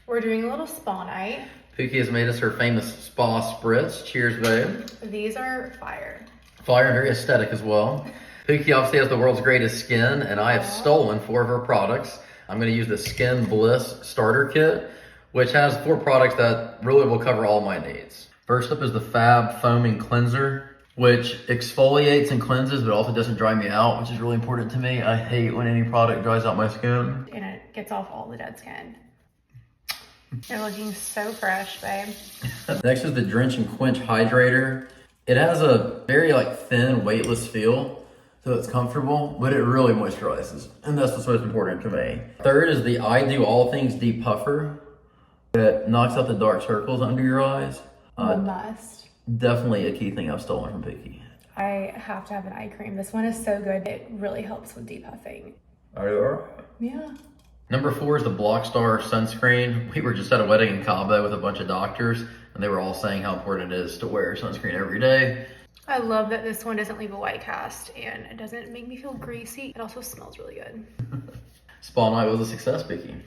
We're doing a little spa night. Pookie has made us her famous spa spritz. Cheers, babe. These are fire. Fire and very aesthetic as well. Pookie obviously has the world's greatest skin, and I have stolen 4 of her products. I'm going to use the Skin Bliss Starter Kit, which has 4 products that really will cover all my needs. First up is the Fab Foaming Cleanser, which exfoliates and cleanses, but also doesn't dry me out, which is really important to me. I hate when any product dries out my skin. And it gets off all the dead skin. They're looking so fresh, babe. Next is the Drench and Quench Hydrator. It has a very thin, weightless feel, so it's comfortable, but it really moisturizes, and that's what's most important to me. Third is the I Do All Things Deep Puffer. It knocks out the dark circles under your eyes. Must. Definitely a key thing I've stolen from Pookie. I have to have an eye cream. This one is so good. It really helps with depuffing. Are you alright? Yeah. Number 4 is the Blockstar Sunscreen. We were just at a wedding in Cabo with a bunch of doctors, and they were all saying how important it is to wear sunscreen every day. I love that this one doesn't leave a white cast, and it doesn't make me feel greasy. It also smells really good. Spa night was a success, Pookie.